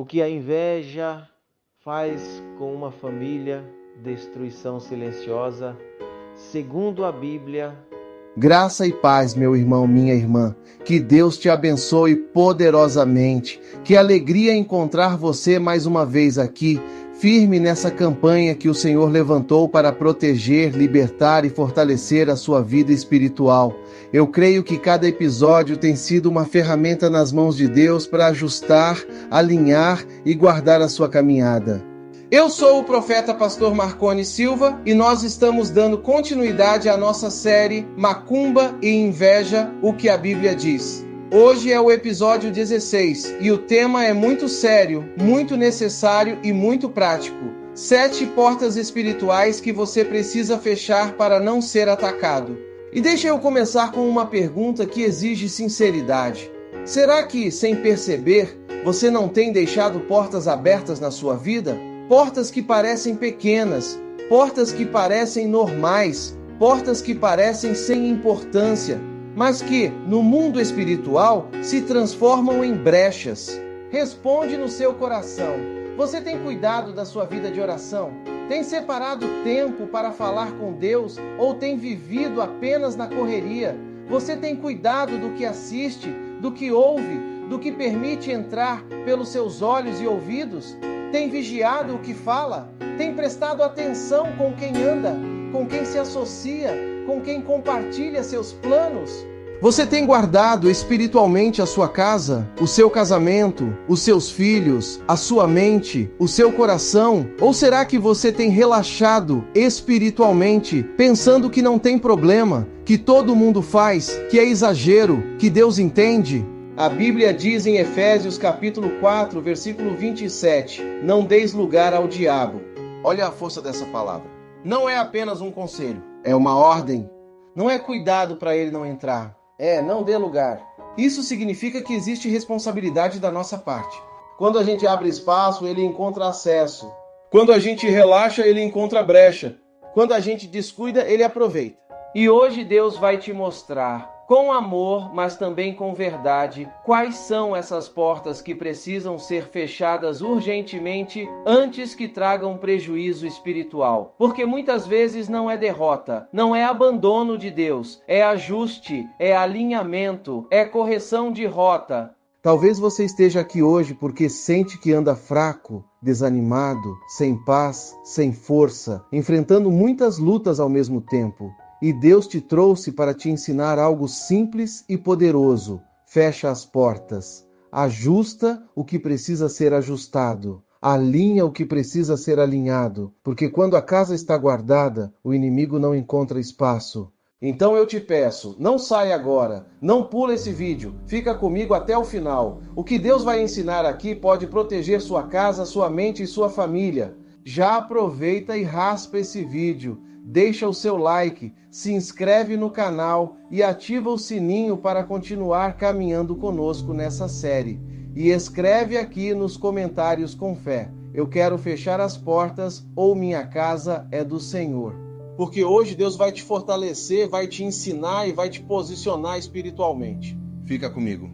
que a inveja faz com uma família, destruição silenciosa, segundo a Bíblia. Graça e paz, meu irmão, minha irmã. Que Deus te abençoe poderosamente. Que alegria encontrar você mais uma vez aqui, firme nessa campanha que o Senhor levantou para proteger, libertar e fortalecer a sua vida espiritual. Eu creio que cada episódio tem sido uma ferramenta nas mãos de Deus para ajustar, alinhar e guardar a sua caminhada. Eu sou o profeta pastor Marconi Silva e nós estamos dando continuidade à nossa série Macumba e Inveja, o que a Bíblia diz. Hoje é o episódio 16 e o tema é muito sério, muito necessário e muito prático. 7 portas espirituais que você precisa fechar para não ser atacado. E deixa eu começar com uma pergunta que exige sinceridade. Será que, sem perceber, você não tem deixado portas abertas na sua vida? Portas que parecem pequenas, portas que parecem normais, portas que parecem sem importância, mas que, no mundo espiritual, se transformam em brechas. Responde no seu coração. Você tem cuidado da sua vida de oração? Tem separado tempo para falar com Deus ou tem vivido apenas na correria? Você tem cuidado do que assiste, do que ouve, do que permite entrar pelos seus olhos e ouvidos? Tem vigiado o que fala? Tem prestado atenção com quem anda, com quem se associa, com quem compartilha seus planos? Você tem guardado espiritualmente a sua casa, o seu casamento, os seus filhos, a sua mente, o seu coração? Ou será que você tem relaxado espiritualmente, pensando que não tem problema, que todo mundo faz, que é exagero, que Deus entende? A Bíblia diz em Efésios capítulo 4, versículo 27, não deis lugar ao diabo. Olha a força dessa palavra. Não é apenas um conselho, é uma ordem. Não é cuidado para ele não entrar. Não dê lugar. Isso significa que existe responsabilidade da nossa parte. Quando a gente abre espaço, ele encontra acesso. Quando a gente relaxa, ele encontra brecha. Quando a gente descuida, ele aproveita. E hoje Deus vai te mostrar, com amor, mas também com verdade, quais são essas portas que precisam ser fechadas urgentemente antes que tragam prejuízo espiritual. Porque muitas vezes não é derrota, não é abandono de Deus, é ajuste, é alinhamento, é correção de rota. Talvez você esteja aqui hoje porque sente que anda fraco, desanimado, sem paz, sem força, enfrentando muitas lutas ao mesmo tempo. E Deus te trouxe para te ensinar algo simples e poderoso. Fecha as portas. Ajusta o que precisa ser ajustado. Alinha o que precisa ser alinhado. Porque quando a casa está guardada, o inimigo não encontra espaço. Então eu te peço, não saia agora. Não pula esse vídeo. Fica comigo até o final. O que Deus vai ensinar aqui pode proteger sua casa, sua mente e sua família. Já aproveita e raspa esse vídeo. Deixa o seu like, se inscreve no canal e ativa o sininho para continuar caminhando conosco nessa série. E escreve aqui nos comentários com fé: eu quero fechar as portas ou minha casa é do Senhor. Porque hoje Deus vai te fortalecer, vai te ensinar e vai te posicionar espiritualmente. Fica comigo.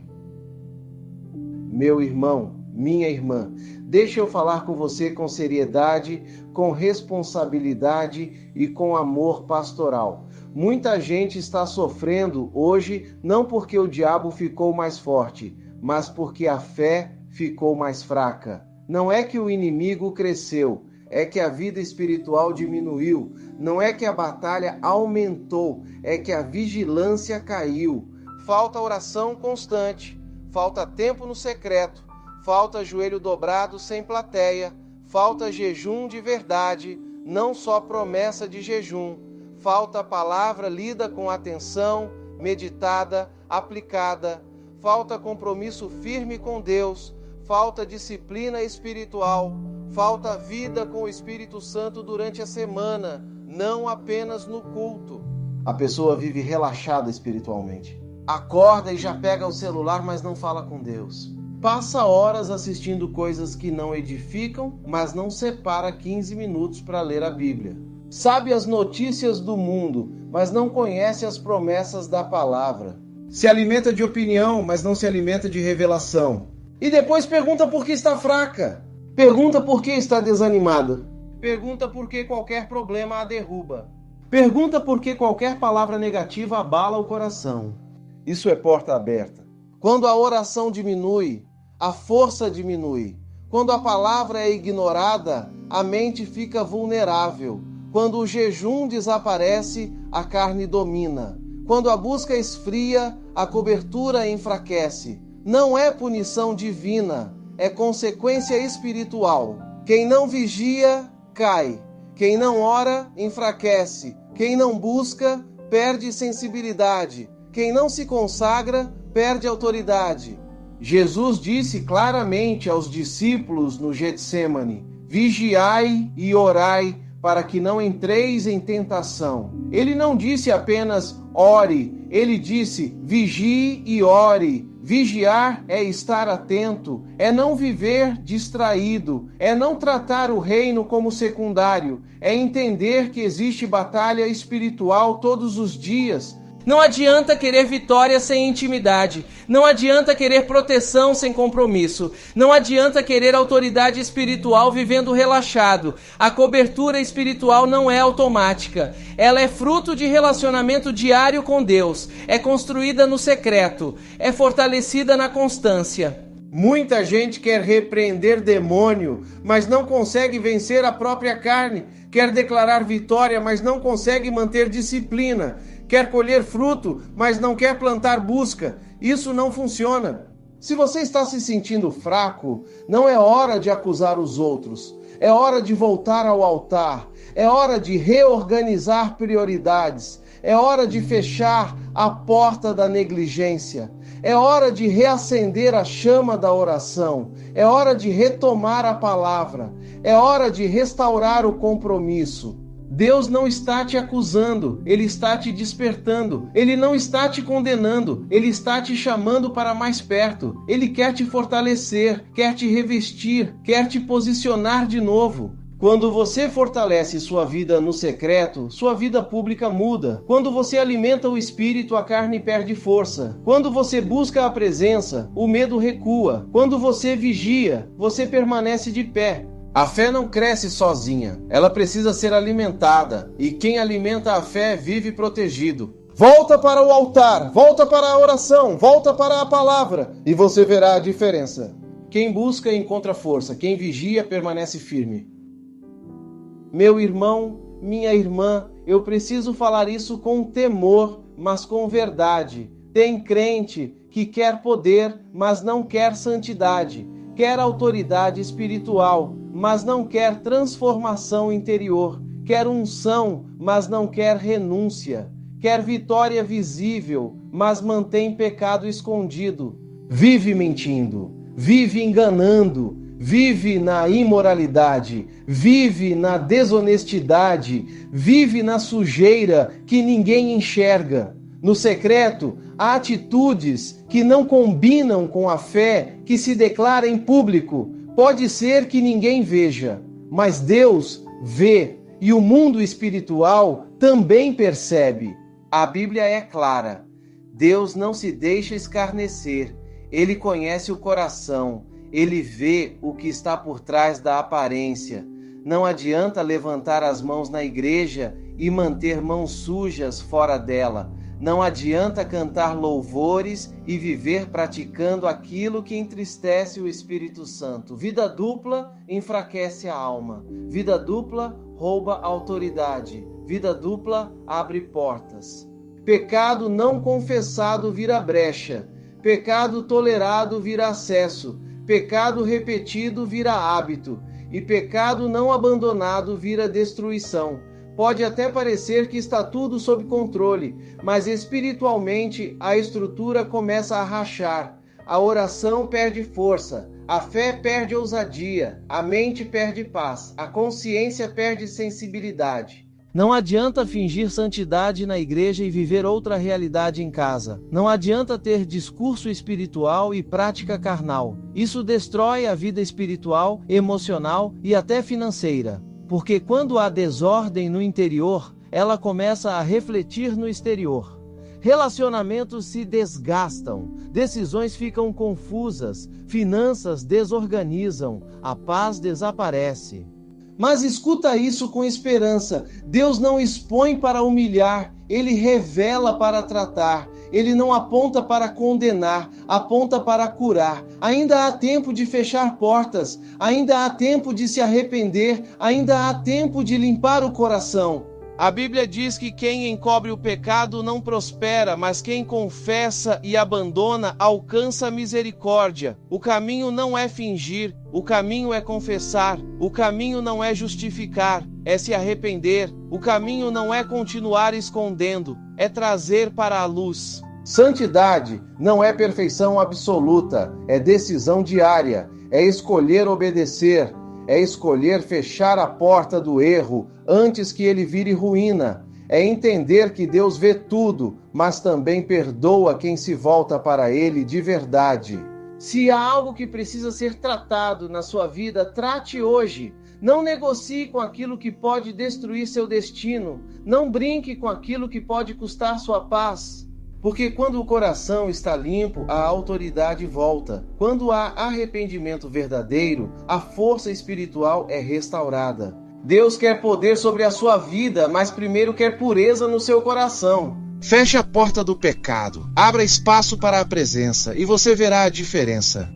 Meu irmão, minha irmã, deixa eu falar com você com seriedade, com responsabilidade e com amor pastoral. Muita gente está sofrendo hoje não porque o diabo ficou mais forte, mas porque a fé ficou mais fraca. Não é que o inimigo cresceu, é que a vida espiritual diminuiu. Não é que a batalha aumentou, é que a vigilância caiu. Falta oração constante, falta tempo no secreto, falta joelho dobrado sem plateia, falta jejum de verdade, não só promessa de jejum. Falta palavra lida com atenção, meditada, aplicada. Falta compromisso firme com Deus. Falta disciplina espiritual. Falta vida com o Espírito Santo durante a semana, não apenas no culto. A pessoa vive relaxada espiritualmente. Acorda e já pega o celular, mas não fala com Deus. Passa horas assistindo coisas que não edificam, mas não separa 15 minutos para ler a Bíblia. Sabe as notícias do mundo, mas não conhece as promessas da palavra. Se alimenta de opinião, mas não se alimenta de revelação. E depois pergunta por que está fraca. Pergunta por que está desanimada. Pergunta por que qualquer problema a derruba. Pergunta por que qualquer palavra negativa abala o coração. Isso é porta aberta. Quando a oração diminui, a força diminui. Quando a palavra é ignorada, a mente fica vulnerável. Quando o jejum desaparece, a carne domina. Quando a busca esfria, a cobertura enfraquece. Não é punição divina, é consequência espiritual. Quem não vigia, cai. Quem não ora, enfraquece. Quem não busca, perde sensibilidade. Quem não se consagra, perde autoridade. Jesus disse claramente aos discípulos no Getsêmani: vigiai e orai para que não entreis em tentação. Ele não disse apenas ore, ele disse vigie e ore. Vigiar é estar atento, é não viver distraído, é não tratar o reino como secundário, é entender que existe batalha espiritual todos os dias. Não adianta querer vitória sem intimidade. Não adianta querer proteção sem compromisso. Não adianta querer autoridade espiritual vivendo relaxado. A cobertura espiritual não é automática. Ela é fruto de relacionamento diário com Deus. É construída no secreto. É fortalecida na constância. Muita gente quer repreender demônio, mas não consegue vencer a própria carne. Quer declarar vitória, mas não consegue manter disciplina. Quer colher fruto, mas não quer plantar busca. Isso não funciona. Se você está se sentindo fraco, não é hora de acusar os outros. É hora de voltar ao altar. É hora de reorganizar prioridades. É hora de fechar a porta da negligência. É hora de reacender a chama da oração. É hora de retomar a palavra. É hora de restaurar o compromisso. Deus não está te acusando, Ele está te despertando. Ele não está te condenando, Ele está te chamando para mais perto. Ele quer te fortalecer, quer te revestir, quer te posicionar de novo. Quando você fortalece sua vida no secreto, sua vida pública muda. Quando você alimenta o espírito, a carne perde força. Quando você busca a presença, o medo recua. Quando você vigia, você permanece de pé. A fé não cresce sozinha, ela precisa ser alimentada, e quem alimenta a fé vive protegido. Volta para o altar, volta para a oração, volta para a palavra, e você verá a diferença. Quem busca encontra força, quem vigia permanece firme. Meu irmão, minha irmã, eu preciso falar isso com temor, mas com verdade. Tem crente que quer poder, mas não quer santidade. Quer autoridade espiritual, mas não quer transformação interior. Quer unção, mas não quer renúncia. Quer vitória visível, mas mantém pecado escondido. Vive mentindo, vive enganando, vive na imoralidade, vive na desonestidade, vive na sujeira que ninguém enxerga. No secreto, há atitudes que não combinam com a fé que se declara em público. Pode ser que ninguém veja, mas Deus vê e o mundo espiritual também percebe. A Bíblia é clara. Deus não se deixa escarnecer. Ele conhece o coração. Ele vê o que está por trás da aparência. Não adianta levantar as mãos na igreja e manter mãos sujas fora dela. Não adianta cantar louvores e viver praticando aquilo que entristece o Espírito Santo. Vida dupla enfraquece a alma. Vida dupla rouba a autoridade. Vida dupla abre portas. Pecado não confessado vira brecha. Pecado tolerado vira acesso. Pecado repetido vira hábito. E pecado não abandonado vira destruição. Pode até parecer que está tudo sob controle, mas espiritualmente a estrutura começa a rachar. A oração perde força, a fé perde ousadia, a mente perde paz, a consciência perde sensibilidade. Não adianta fingir santidade na igreja e viver outra realidade em casa. Não adianta ter discurso espiritual e prática carnal. Isso destrói a vida espiritual, emocional e até financeira. Porque quando há desordem no interior, ela começa a refletir no exterior. Relacionamentos se desgastam, decisões ficam confusas, finanças desorganizam, a paz desaparece. Mas escuta isso com esperança. Deus não expõe para humilhar, Ele revela para tratar. Ele não aponta para condenar, aponta para curar. Ainda há tempo de fechar portas, ainda há tempo de se arrepender, ainda há tempo de limpar o coração. A Bíblia diz que quem encobre o pecado não prospera, mas quem confessa e abandona alcança misericórdia. O caminho não é fingir, o caminho é confessar. O caminho não é justificar, é se arrepender. O caminho não é continuar escondendo, é trazer para a luz. Santidade não é perfeição absoluta, é decisão diária, é escolher obedecer, é escolher fechar a porta do erro antes que ele vire ruína, é entender que Deus vê tudo, mas também perdoa quem se volta para Ele de verdade. Se há algo que precisa ser tratado na sua vida, trate hoje. Não negocie com aquilo que pode destruir seu destino. Não brinque com aquilo que pode custar sua paz. Porque quando o coração está limpo, a autoridade volta. Quando há arrependimento verdadeiro, a força espiritual é restaurada. Deus quer poder sobre a sua vida, mas primeiro quer pureza no seu coração. Feche a porta do pecado, abra espaço para a presença e você verá a diferença.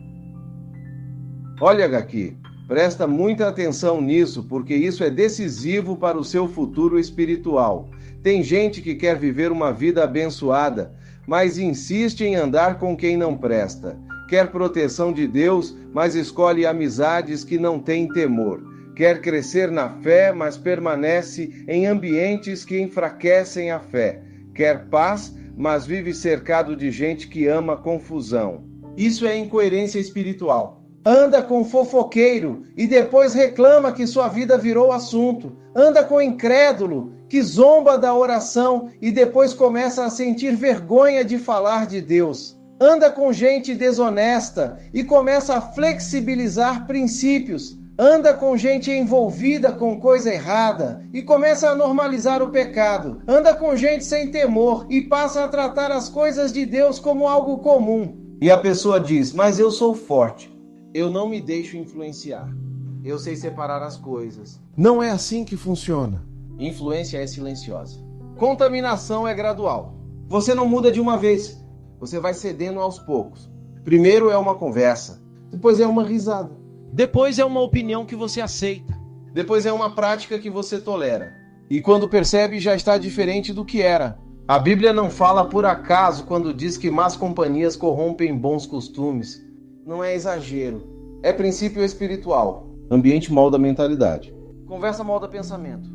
Olha aqui, presta muita atenção nisso, porque isso é decisivo para o seu futuro espiritual. Tem gente que quer viver uma vida abençoada, mas insiste em andar com quem não presta. Quer proteção de Deus, mas escolhe amizades que não têm temor. Quer crescer na fé, mas permanece em ambientes que enfraquecem a fé. Quer paz, mas vive cercado de gente que ama confusão. Isso é incoerência espiritual. Anda com fofoqueiro e depois reclama que sua vida virou assunto. Anda com incrédulo que zomba da oração e depois começa a sentir vergonha de falar de Deus. Anda com gente desonesta e começa a flexibilizar princípios. Anda com gente envolvida com coisa errada e começa a normalizar o pecado. Anda com gente sem temor e passa a tratar as coisas de Deus como algo comum. E a pessoa diz, mas eu sou forte. Eu não me deixo influenciar. Eu sei separar as coisas. Não é assim que funciona. Influência é silenciosa. Contaminação é gradual. Você não muda de uma vez. Você vai cedendo aos poucos. Primeiro é uma conversa. Depois é uma risada. Depois é uma opinião que você aceita. Depois é uma prática que você tolera. E quando percebe, já está diferente do que era. A Bíblia não fala por acaso quando diz que más companhias corrompem bons costumes. Não é exagero. É princípio espiritual. Ambiente molda a mentalidade. Conversa molda pensamento.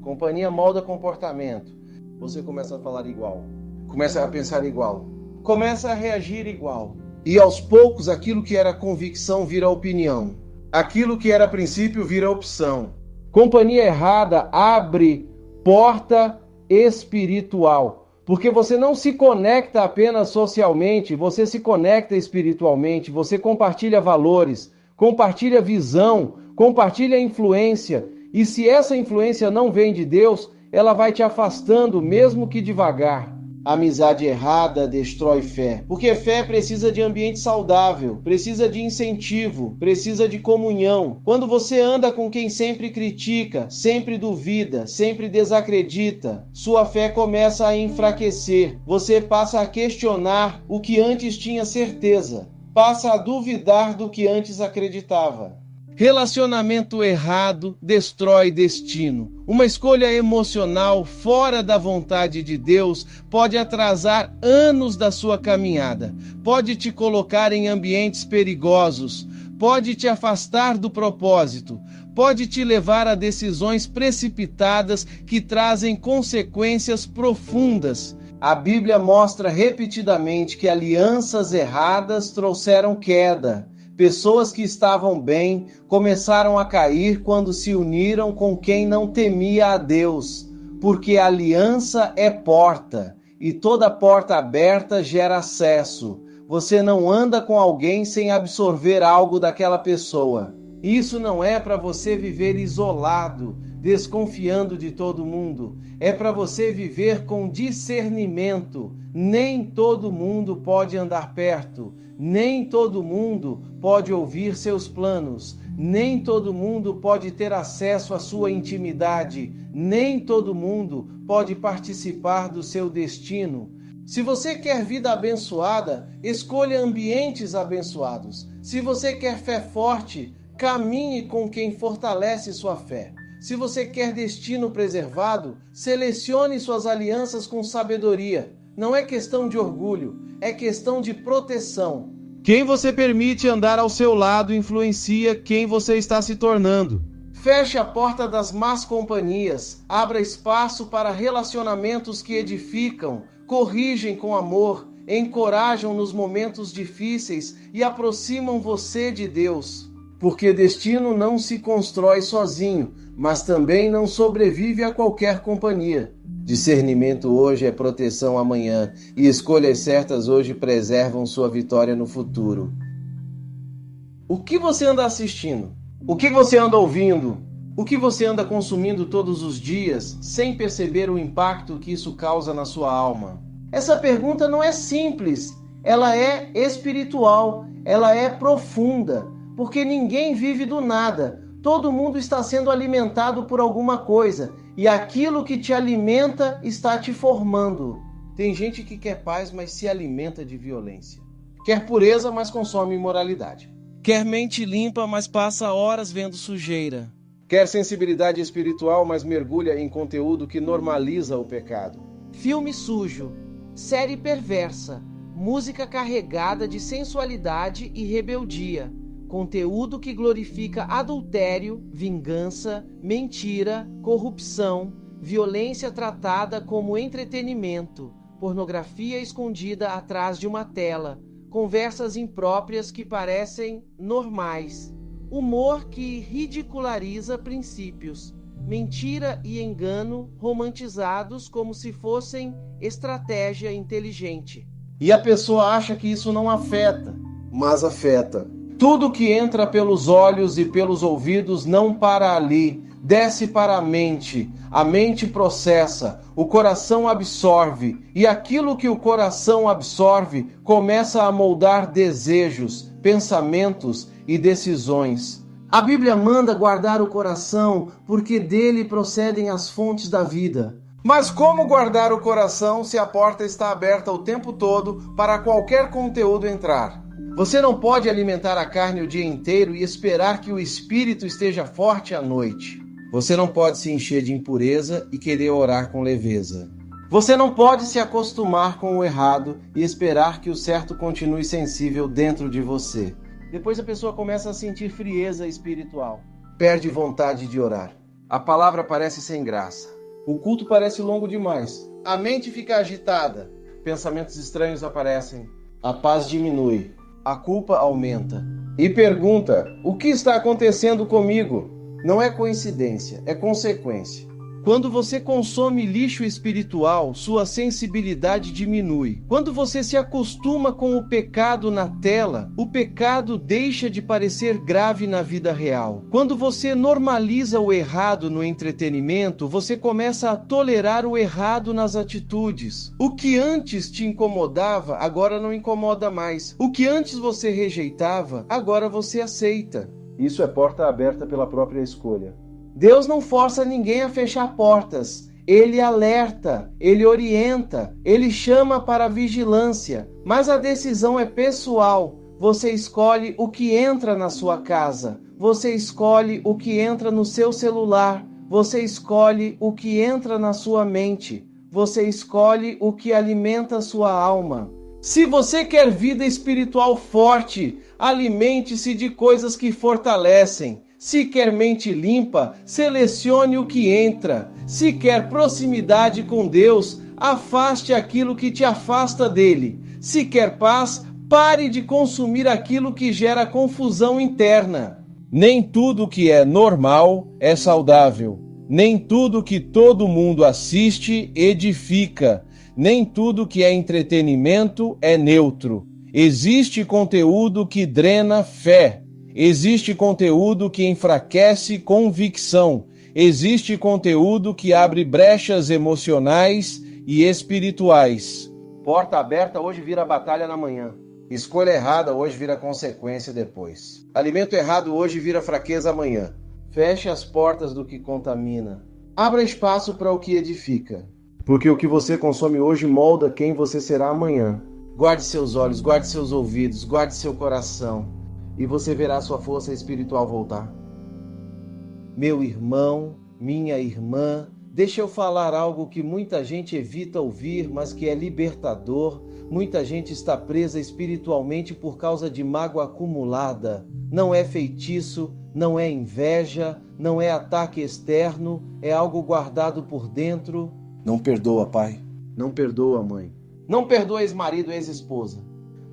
Companhia molda comportamento. Você começa a falar igual. Começa a pensar igual. Começa a reagir igual. E aos poucos aquilo que era convicção vira opinião. Aquilo que era princípio vira opção. Companhia errada abre porta espiritual. Porque você não se conecta apenas socialmente, você se conecta espiritualmente, você compartilha valores, compartilha visão, compartilha influência. E se essa influência não vem de Deus, ela vai te afastando, mesmo que devagar. Amizade errada destrói fé, porque fé precisa de ambiente saudável, precisa de incentivo, precisa de comunhão. Quando você anda com quem sempre critica, sempre duvida, sempre desacredita, sua fé começa a enfraquecer. Você passa a questionar o que antes tinha certeza, passa a duvidar do que antes acreditava. Relacionamento errado destrói destino. Uma escolha emocional fora da vontade de Deus pode atrasar anos da sua caminhada, pode te colocar em ambientes perigosos, pode te afastar do propósito, pode te levar a decisões precipitadas que trazem consequências profundas. A Bíblia mostra repetidamente que alianças erradas trouxeram queda. Pessoas que estavam bem começaram a cair quando se uniram com quem não temia a Deus, porque a aliança é porta, e toda porta aberta gera acesso. Você não anda com alguém sem absorver algo daquela pessoa. Isso não é para você viver isolado, desconfiando de todo mundo. É para você viver com discernimento, Nem todo mundo pode andar perto, nem todo mundo pode ouvir seus planos, nem todo mundo pode ter acesso à sua intimidade, nem todo mundo pode participar do seu destino. Se você quer vida abençoada, escolha ambientes abençoados. Se você quer fé forte, caminhe com quem fortalece sua fé. Se você quer destino preservado, selecione suas alianças com sabedoria. Não é questão de orgulho, é questão de proteção. Quem você permite andar ao seu lado influencia quem você está se tornando. Feche a porta das más companhias, abra espaço para relacionamentos que edificam, corrigem com amor, encorajam nos momentos difíceis e aproximam você de Deus. Porque destino não se constrói sozinho, mas também não sobrevive a qualquer companhia. Discernimento hoje é proteção amanhã, e escolhas certas hoje preservam sua vitória no futuro. O que você anda assistindo? O que você anda ouvindo? O que você anda consumindo todos os dias, sem perceber o impacto que isso causa na sua alma? Essa pergunta não é simples, ela é espiritual, ela é profunda, porque ninguém vive do nada. Todo mundo está sendo alimentado por alguma coisa, e aquilo que te alimenta está te formando. Tem gente que quer paz, mas se alimenta de violência. Quer pureza, mas consome imoralidade. Quer mente limpa, mas passa horas vendo sujeira. Quer sensibilidade espiritual, mas mergulha em conteúdo que normaliza o pecado. Filme sujo, série perversa, música carregada de sensualidade e rebeldia. Conteúdo que glorifica adultério, vingança, mentira, corrupção, violência tratada como entretenimento, pornografia escondida atrás de uma tela, conversas impróprias que parecem normais, humor que ridiculariza princípios, mentira e engano romantizados como se fossem estratégia inteligente. E a pessoa acha que isso não afeta, mas afeta. Tudo que entra pelos olhos e pelos ouvidos não para ali, desce para a mente processa, o coração absorve, e aquilo que o coração absorve começa a moldar desejos, pensamentos e decisões. A Bíblia manda guardar o coração, porque dele procedem as fontes da vida. Mas como guardar o coração se a porta está aberta o tempo todo para qualquer conteúdo entrar? Você não pode alimentar a carne o dia inteiro e esperar que o espírito esteja forte à noite. Você não pode se encher de impureza e querer orar com leveza. Você não pode se acostumar com o errado e esperar que o certo continue sensível dentro de você. Depois a pessoa começa a sentir frieza espiritual. Perde vontade de orar. A palavra parece sem graça. O culto parece longo demais. A mente fica agitada. Pensamentos estranhos aparecem. A paz diminui. A culpa aumenta. E pergunta: o que está acontecendo comigo? Não é coincidência, é consequência. Quando você consome lixo espiritual, sua sensibilidade diminui. Quando você se acostuma com o pecado na tela, o pecado deixa de parecer grave na vida real. Quando você normaliza o errado no entretenimento, você começa a tolerar o errado nas atitudes. O que antes te incomodava, agora não incomoda mais. O que antes você rejeitava, agora você aceita. Isso é porta aberta pela própria escolha. Deus não força ninguém a fechar portas. Ele alerta, ele orienta, ele chama para a vigilância. Mas a decisão é pessoal. Você escolhe o que entra na sua casa. Você escolhe o que entra no seu celular. Você escolhe o que entra na sua mente. Você escolhe o que alimenta a sua alma. Se você quer vida espiritual forte, alimente-se de coisas que fortalecem. Se quer mente limpa, selecione o que entra. Se quer proximidade com Deus, afaste aquilo que te afasta dele. Se quer paz, pare de consumir aquilo que gera confusão interna. Nem tudo que é normal é saudável. Nem tudo que todo mundo assiste edifica. Nem tudo que é entretenimento é neutro. Existe conteúdo que drena fé. Existe conteúdo que enfraquece convicção. Existe conteúdo que abre brechas emocionais e espirituais. Porta aberta hoje vira batalha na manhã. Escolha errada hoje vira consequência depois. Alimento errado hoje vira fraqueza amanhã. Feche as portas do que contamina. Abra espaço para o que edifica. Porque o que você consome hoje molda quem você será amanhã. Guarde seus olhos, guarde seus ouvidos, guarde seu coração. E você verá sua força espiritual voltar. Meu irmão, minha irmã, deixa eu falar algo que muita gente evita ouvir, mas que é libertador. Muita gente está presa espiritualmente por causa de mágoa acumulada. Não é feitiço, não é inveja, não é ataque externo, é algo guardado por dentro. Não perdoa, pai. Não perdoa, mãe. Não perdoa ex-marido, ex-esposa.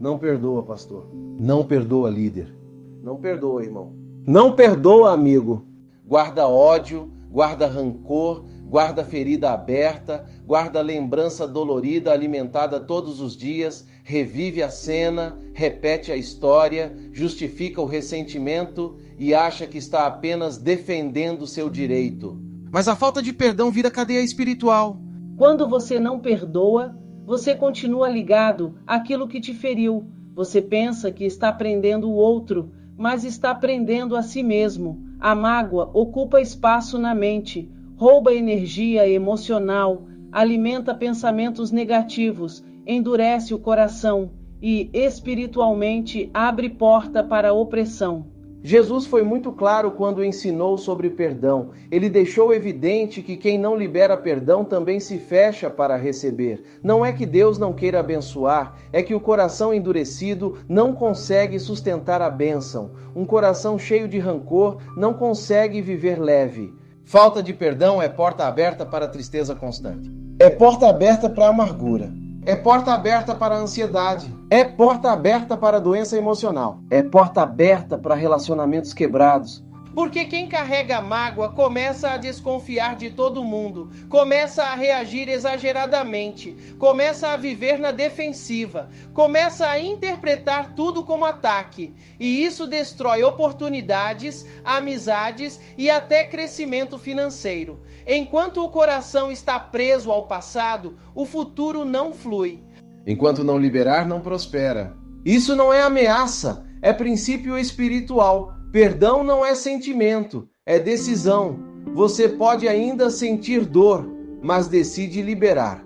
Não perdoa, pastor. Não perdoa, líder. Não perdoa, irmão. Não perdoa, amigo. Guarda ódio, guarda rancor, guarda ferida aberta, guarda lembrança dolorida alimentada todos os dias, revive a cena, repete a história, justifica o ressentimento e acha que está apenas defendendo seu direito. Mas a falta de perdão vira cadeia espiritual. Quando você não perdoa, você continua ligado àquilo que te feriu. Você pensa que está prendendo o outro, mas está prendendo a si mesmo. A mágoa ocupa espaço na mente, rouba energia emocional, alimenta pensamentos negativos, endurece o coração e, espiritualmente, abre porta para a opressão. Jesus foi muito claro quando ensinou sobre perdão. Ele deixou evidente que quem não libera perdão também se fecha para receber. Não é que Deus não queira abençoar, é que o coração endurecido não consegue sustentar a bênção. Um coração cheio de rancor não consegue viver leve. Falta de perdão é porta aberta para a tristeza constante. É porta aberta para a amargura. É porta aberta para a ansiedade. É porta aberta para a doença emocional. É porta aberta para relacionamentos quebrados. Porque quem carrega mágoa começa a desconfiar de todo mundo, começa a reagir exageradamente, começa a viver na defensiva, começa a interpretar tudo como ataque. E isso destrói oportunidades, amizades e até crescimento financeiro. Enquanto o coração está preso ao passado, o futuro não flui. Enquanto não liberar, não prospera. Isso não é ameaça, é princípio espiritual. Perdão não é sentimento, é decisão. Você pode ainda sentir dor, mas decide liberar.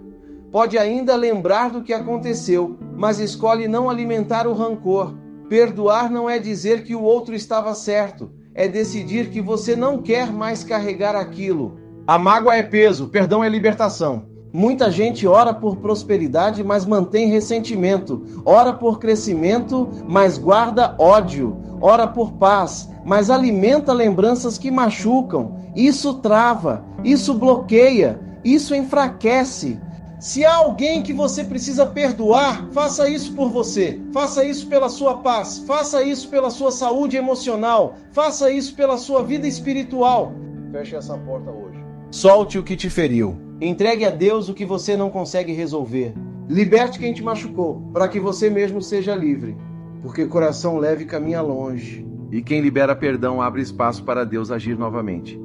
Pode ainda lembrar do que aconteceu, mas escolhe não alimentar o rancor. Perdoar não é dizer que o outro estava certo, é decidir que você não quer mais carregar aquilo. A mágoa é peso, perdão é libertação. Muita gente ora por prosperidade, mas mantém ressentimento. Ora por crescimento, mas guarda ódio. Ora por paz, mas alimenta lembranças que machucam. Isso trava, isso bloqueia, isso enfraquece. Se há alguém que você precisa perdoar, faça isso por você. Faça isso pela sua paz. Faça isso pela sua saúde emocional. Faça isso pela sua vida espiritual. Feche essa porta hoje. Solte o que te feriu. Entregue a Deus o que você não consegue resolver. Liberte quem te machucou, para que você mesmo seja livre. Porque coração leve caminha longe. E quem libera perdão abre espaço para Deus agir novamente.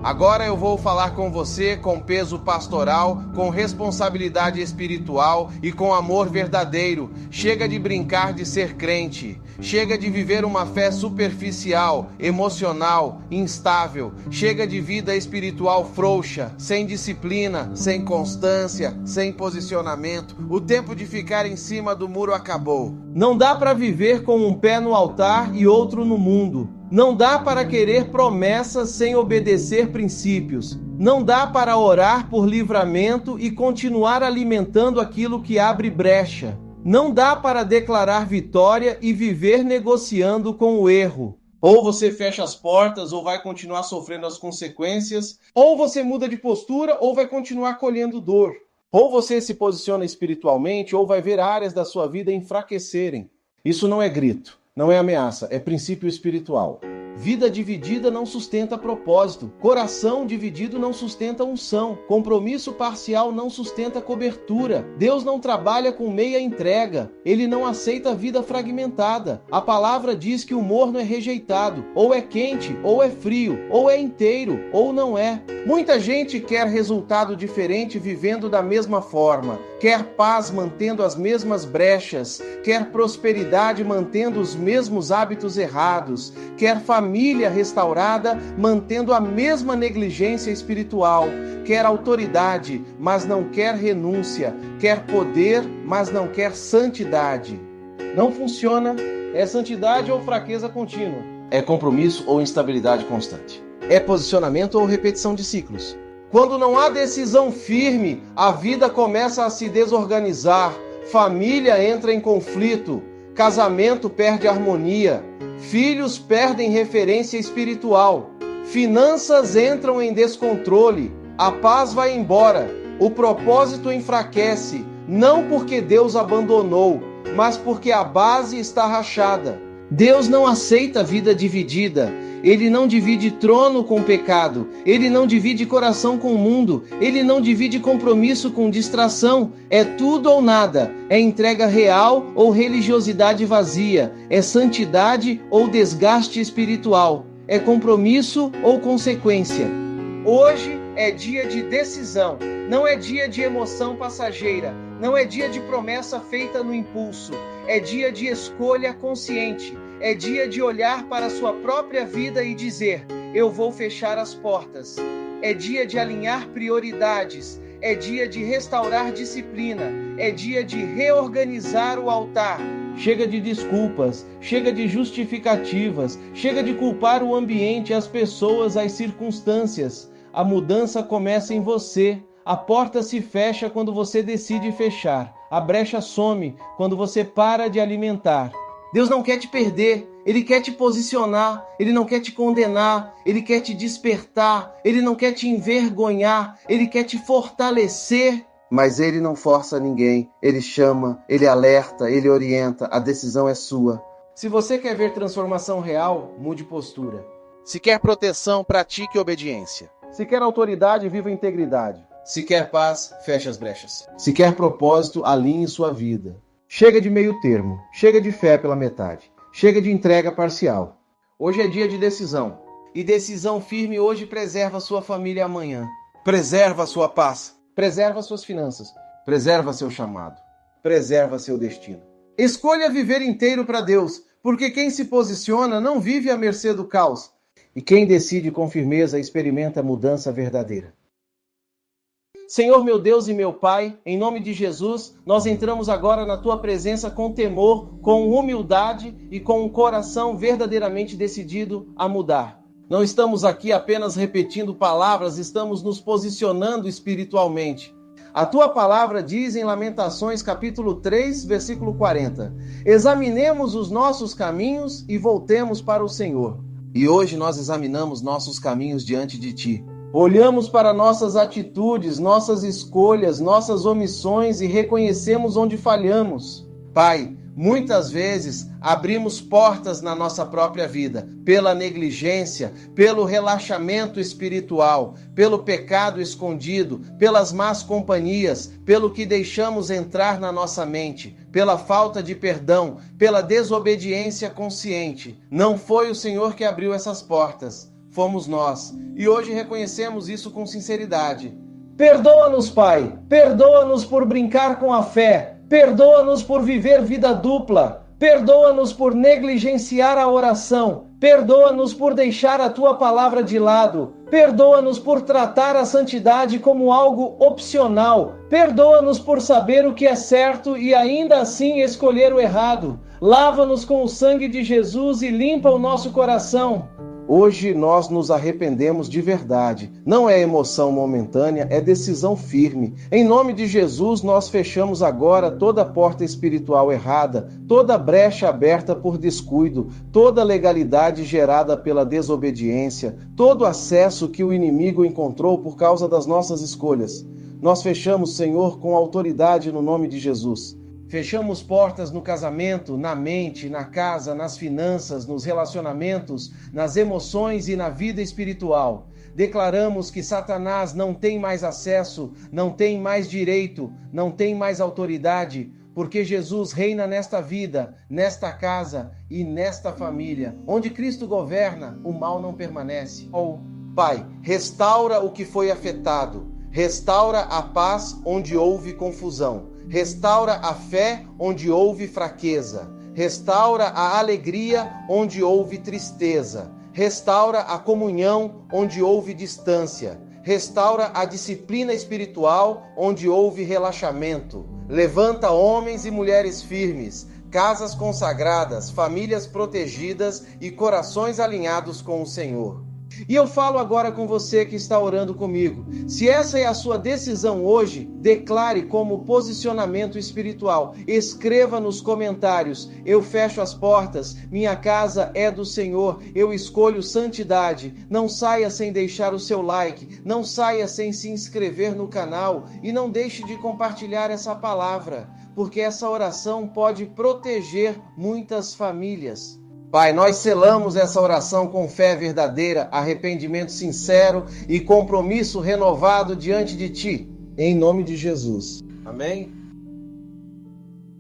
Agora eu vou falar com você com peso pastoral, com responsabilidade espiritual e com amor verdadeiro. Chega de brincar de ser crente. Chega de viver uma fé superficial, emocional, instável. Chega de vida espiritual frouxa, sem disciplina, sem constância, sem posicionamento. O tempo de ficar em cima do muro acabou. Não dá para viver com um pé no altar e outro no mundo. Não dá para querer promessas sem obedecer princípios. Não dá para orar por livramento e continuar alimentando aquilo que abre brecha. Não dá para declarar vitória e viver negociando com o erro. Ou você fecha as portas ou vai continuar sofrendo as consequências, ou você muda de postura ou vai continuar colhendo dor. Ou você se posiciona espiritualmente ou vai ver áreas da sua vida enfraquecerem. Isso não é grito, não é ameaça, é princípio espiritual. Vida dividida não sustenta propósito. Coração dividido não sustenta unção. Compromisso parcial não sustenta cobertura. Deus não trabalha com meia entrega. Ele não aceita vida fragmentada. A palavra diz que o morno é rejeitado. Ou é quente, ou é frio, ou é inteiro, ou não é. Muita gente quer resultado diferente vivendo da mesma forma. quer paz mantendo as mesmas brechas, quer prosperidade mantendo os mesmos hábitos errados, quer família restaurada mantendo a mesma negligência espiritual, quer autoridade, mas não quer renúncia, quer poder, mas não quer santidade. Não funciona, é santidade ou fraqueza contínua. É compromisso ou instabilidade constante. É posicionamento ou repetição de ciclos. Quando não há decisão firme, a vida começa a se desorganizar, família entra em conflito, casamento perde harmonia, filhos perdem referência espiritual, finanças entram em descontrole, a paz vai embora, o propósito enfraquece, não porque Deus abandonou, mas porque a base está rachada. Deus não aceita vida dividida. Ele não divide trono com pecado. Ele não divide coração com o mundo. Ele não divide compromisso com distração. É tudo ou nada. É entrega real ou religiosidade vazia. É santidade ou desgaste espiritual. É compromisso ou consequência. Hoje é dia de decisão. Não é dia de emoção passageira. Não é dia de promessa feita no impulso. É dia de escolha consciente. É dia de olhar para a sua própria vida e dizer: eu vou fechar as portas. É dia de alinhar prioridades. É dia de restaurar disciplina. É dia de reorganizar o altar. Chega de desculpas, chega de justificativas, chega de culpar o ambiente, as pessoas, as circunstâncias. A mudança começa em você. A porta se fecha quando você decide fechar. A brecha some quando você para de alimentar. Deus não quer te perder, Ele quer te posicionar, Ele não quer te condenar, Ele quer te despertar, Ele não quer te envergonhar, Ele quer te fortalecer. Mas Ele não força ninguém, Ele chama, Ele alerta, Ele orienta, a decisão é sua. Se você quer ver transformação real, mude postura. Se quer proteção, pratique obediência. Se quer autoridade, viva integridade. Se quer paz, feche as brechas. Se quer propósito, alinhe sua vida. Chega de meio termo, chega de fé pela metade, chega de entrega parcial. Hoje é dia de decisão. E decisão firme hoje preserva sua família amanhã. Preserva sua paz. Preserva suas finanças. Preserva seu chamado. Preserva seu destino. Escolha viver inteiro para Deus, porque quem se posiciona não vive à mercê do caos. E quem decide com firmeza experimenta a mudança verdadeira. Senhor, meu Deus e meu Pai, em nome de Jesus, nós entramos agora na Tua presença com temor, com humildade e com um coração verdadeiramente decidido a mudar. Não estamos aqui apenas repetindo palavras, estamos nos posicionando espiritualmente. A Tua palavra diz em Lamentações capítulo 3, versículo 40, examinemos os nossos caminhos e voltemos para o Senhor. E hoje nós examinamos nossos caminhos diante de Ti. Olhamos para nossas atitudes, nossas escolhas, nossas omissões e reconhecemos onde falhamos. Pai, muitas vezes abrimos portas na nossa própria vida, pela negligência, pelo relaxamento espiritual, pelo pecado escondido, pelas más companhias, pelo que deixamos entrar na nossa mente, pela falta de perdão, pela desobediência consciente. Não foi o Senhor que abriu essas portas. Fomos nós, e hoje reconhecemos isso com sinceridade. Perdoa-nos, Pai, perdoa-nos por brincar com a fé, perdoa-nos por viver vida dupla, perdoa-nos por negligenciar a oração, perdoa-nos por deixar a Tua palavra de lado, perdoa-nos por tratar a santidade como algo opcional, perdoa-nos por saber o que é certo e ainda assim escolher o errado, lava-nos com o sangue de Jesus e limpa o nosso coração. Hoje nós nos arrependemos de verdade. Não é emoção momentânea, é decisão firme. Em nome de Jesus, nós fechamos agora toda porta espiritual errada, toda brecha aberta por descuido, toda legalidade gerada pela desobediência, todo acesso que o inimigo encontrou por causa das nossas escolhas. Nós fechamos, Senhor, com autoridade no nome de Jesus. Fechamos portas no casamento, na mente, na casa, nas finanças, nos relacionamentos, nas emoções e na vida espiritual. Declaramos que Satanás não tem mais acesso, não tem mais direito, não tem mais autoridade, porque Jesus reina nesta vida, nesta casa e nesta família. Onde Cristo governa, o mal não permanece. Pai, restaura o que foi afetado, restaura a paz onde houve confusão. Restaura a fé onde houve fraqueza. Restaura a alegria onde houve tristeza. Restaura a comunhão onde houve distância. Restaura a disciplina espiritual onde houve relaxamento. Levanta homens e mulheres firmes, casas consagradas, famílias protegidas e corações alinhados com o Senhor. E eu falo agora com você que está orando comigo. Se essa é a sua decisão hoje, declare como posicionamento espiritual. Escreva nos comentários: eu fecho as portas, minha casa é do Senhor, eu escolho santidade. Não saia sem deixar o seu like, não saia sem se inscrever no canal e não deixe de compartilhar essa palavra, porque essa oração pode proteger muitas famílias. Pai, nós selamos essa oração com fé verdadeira, arrependimento sincero e compromisso renovado diante de Ti, em nome de Jesus. Amém?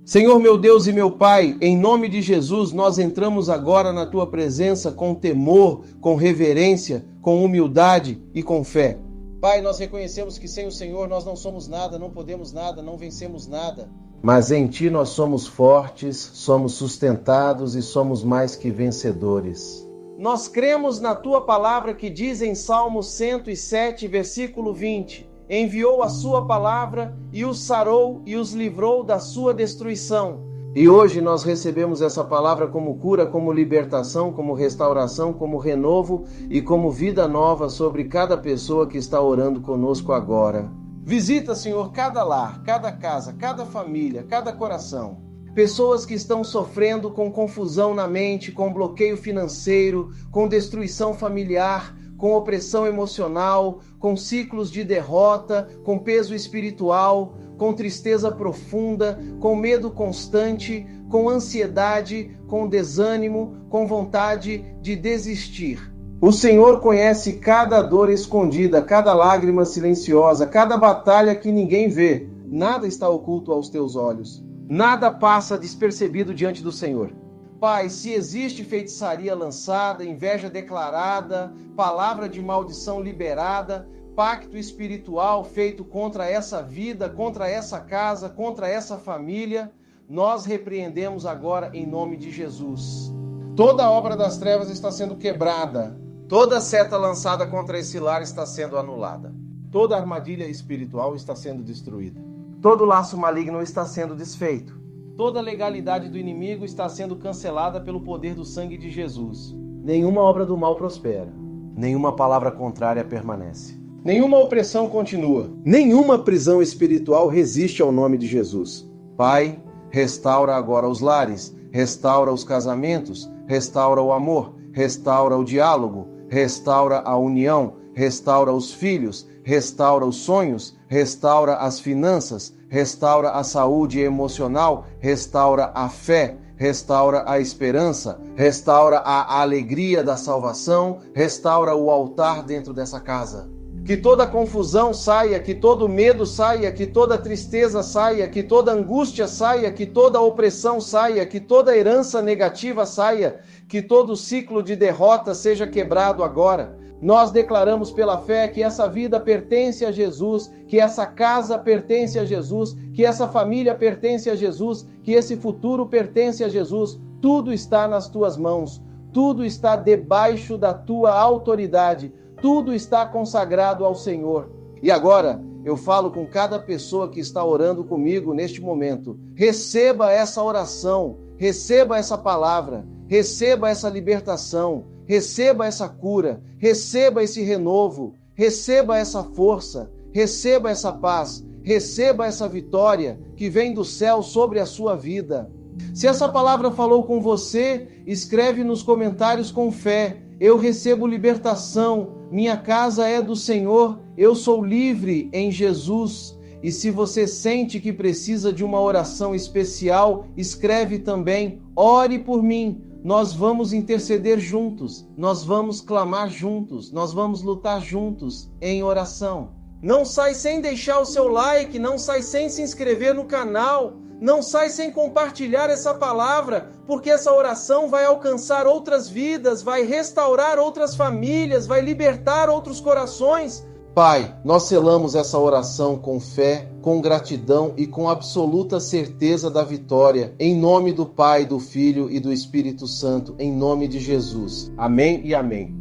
Senhor meu Deus e meu Pai, em nome de Jesus, nós entramos agora na Tua presença com temor, com reverência, com humildade e com fé. Pai, nós reconhecemos que sem o Senhor nós não somos nada, não podemos nada, não vencemos nada. Mas em Ti nós somos fortes, somos sustentados e somos mais que vencedores. Nós cremos na Tua palavra que diz em Salmo 107, versículo 20: enviou a Sua palavra e os sarou e os livrou da sua destruição. E hoje nós recebemos essa palavra como cura, como libertação, como restauração, como renovo e como vida nova sobre cada pessoa que está orando conosco agora. Visita, Senhor, cada lar, cada casa, cada família, cada coração. Pessoas que estão sofrendo com confusão na mente, com bloqueio financeiro, com destruição familiar, com opressão emocional, com ciclos de derrota, com peso espiritual, com tristeza profunda, com medo constante, com ansiedade, com desânimo, com vontade de desistir. O Senhor conhece cada dor escondida, cada lágrima silenciosa, cada batalha que ninguém vê. Nada está oculto aos teus olhos. Nada passa despercebido diante do Senhor. Pai, se existe feitiçaria lançada, inveja declarada, palavra de maldição liberada, pacto espiritual feito contra essa vida, contra essa casa, contra essa família, nós repreendemos agora em nome de Jesus. Toda obra das trevas está sendo quebrada. Toda seta lançada contra esse lar está sendo anulada. Toda armadilha espiritual está sendo destruída. Todo laço maligno está sendo desfeito. Toda legalidade do inimigo está sendo cancelada pelo poder do sangue de Jesus. Nenhuma obra do mal prospera. Nenhuma palavra contrária permanece. Nenhuma opressão continua. Nenhuma prisão espiritual resiste ao nome de Jesus. Pai, restaura agora os lares. Restaura os casamentos. Restaura o amor. Restaura o diálogo. Restaura a união, restaura os filhos, restaura os sonhos, restaura as finanças, restaura a saúde emocional, restaura a fé, restaura a esperança, restaura a alegria da salvação, restaura o altar dentro dessa casa. Que toda confusão saia, que todo medo saia, que toda tristeza saia, que toda angústia saia, que toda opressão saia, que toda herança negativa saia, que todo ciclo de derrota seja quebrado agora. Nós declaramos pela fé que essa vida pertence a Jesus, que essa casa pertence a Jesus, que essa família pertence a Jesus, que esse futuro pertence a Jesus. Tudo está nas tuas mãos, tudo está debaixo da tua autoridade. Tudo está consagrado ao Senhor. E agora, eu falo com cada pessoa que está orando comigo neste momento. Receba essa oração, receba essa palavra, receba essa libertação, receba essa cura, receba esse renovo, receba essa força, receba essa paz, receba essa vitória que vem do céu sobre a sua vida. Se essa palavra falou com você, escreve nos comentários com fé. Eu recebo libertação, minha casa é do Senhor, eu sou livre em Jesus. E se você sente que precisa de uma oração especial, escreve também, ore por mim. Nós vamos interceder juntos, nós vamos clamar juntos, nós vamos lutar juntos em oração. Não sai sem deixar o seu like, não sai sem se inscrever no canal. Não sai sem compartilhar essa palavra, porque essa oração vai alcançar outras vidas, vai restaurar outras famílias, vai libertar outros corações, Pai, nós selamos essa oração com fé, com gratidão e com absoluta certeza da vitória, em nome do Pai, do Filho e do Espírito Santo, em nome de Jesus. Amém e amém.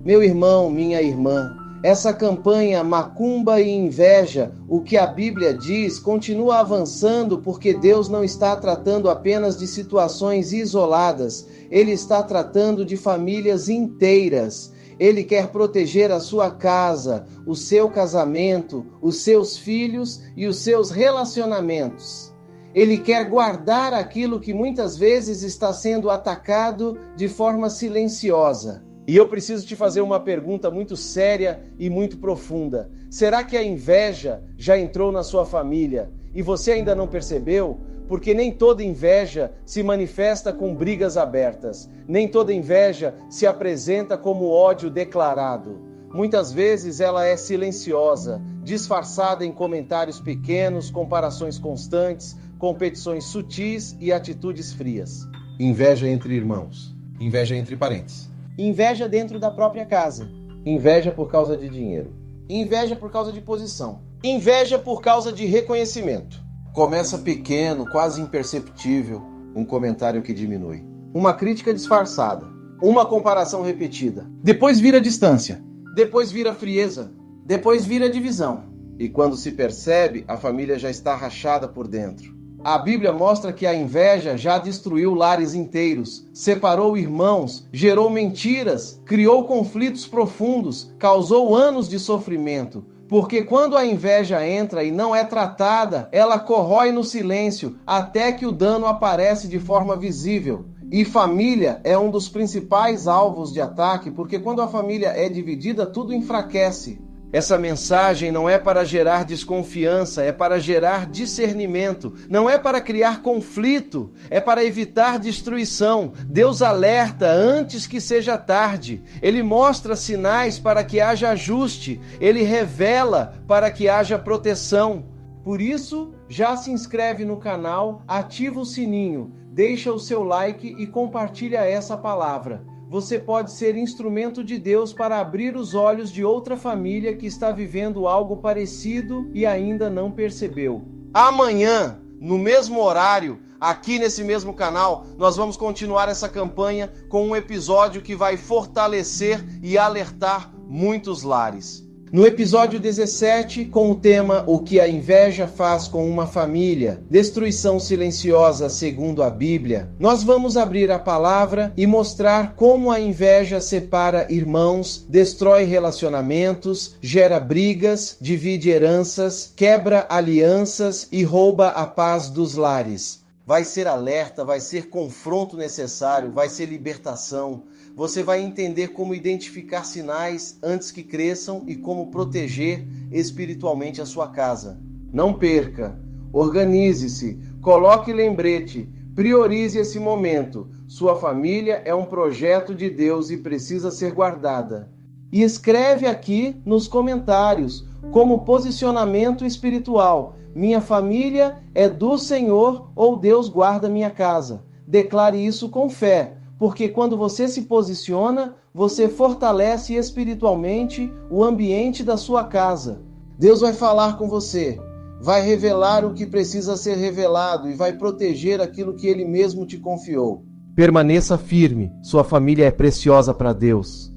Meu irmão, minha irmã, essa campanha Macumba e Inveja, o que a Bíblia diz, continua avançando porque Deus não está tratando apenas de situações isoladas, Ele está tratando de famílias inteiras. Ele quer proteger a sua casa, o seu casamento, os seus filhos e os seus relacionamentos. Ele quer guardar aquilo que muitas vezes está sendo atacado de forma silenciosa. E eu preciso te fazer uma pergunta muito séria e muito profunda. Será que a inveja já entrou na sua família e você ainda não percebeu? Porque nem toda inveja se manifesta com brigas abertas. Nem toda inveja se apresenta como ódio declarado. Muitas vezes ela é silenciosa, disfarçada em comentários pequenos, comparações constantes, competições sutis e atitudes frias. Inveja entre irmãos. Inveja entre parentes. Inveja dentro da própria casa. Inveja por causa de dinheiro. Inveja por causa de posição. Inveja por causa de reconhecimento. Começa pequeno, quase imperceptível, um comentário que diminui. Uma crítica disfarçada. Uma comparação repetida. Depois vira distância. Depois vira frieza. Depois vira divisão. E quando se percebe, a família já está rachada por dentro. A Bíblia mostra que a inveja já destruiu lares inteiros, separou irmãos, gerou mentiras, criou conflitos profundos, causou anos de sofrimento. Porque quando a inveja entra e não é tratada, ela corrói no silêncio até que o dano aparece de forma visível. E família é um dos principais alvos de ataque, porque quando a família é dividida, tudo enfraquece. Essa mensagem não é para gerar desconfiança, é para gerar discernimento. Não é para criar conflito, é para evitar destruição. Deus alerta antes que seja tarde. Ele mostra sinais para que haja ajuste. Ele revela para que haja proteção. Por isso, já se inscreve no canal, ativa o sininho, deixa o seu like e compartilha essa palavra. Você pode ser instrumento de Deus para abrir os olhos de outra família que está vivendo algo parecido e ainda não percebeu. Amanhã, no mesmo horário, aqui nesse mesmo canal, nós vamos continuar essa campanha com um episódio que vai fortalecer e alertar muitos lares. No episódio 17, com o tema O que a inveja faz com uma família, destruição silenciosa segundo a Bíblia, nós vamos abrir a palavra e mostrar como a inveja separa irmãos, destrói relacionamentos, gera brigas, divide heranças, quebra alianças e rouba a paz dos lares. Vai ser alerta, vai ser confronto necessário, vai ser libertação. Você vai entender como identificar sinais antes que cresçam e como proteger espiritualmente a sua casa. Não perca, organize-se, coloque lembrete, priorize esse momento. Sua família é um projeto de Deus e precisa ser guardada. E escreve aqui nos comentários como posicionamento espiritual. Minha família é do Senhor ou Deus guarda minha casa. Declare isso com fé. Porque quando você se posiciona, você fortalece espiritualmente o ambiente da sua casa. Deus vai falar com você, vai revelar o que precisa ser revelado e vai proteger aquilo que Ele mesmo te confiou. Permaneça firme, sua família é preciosa para Deus.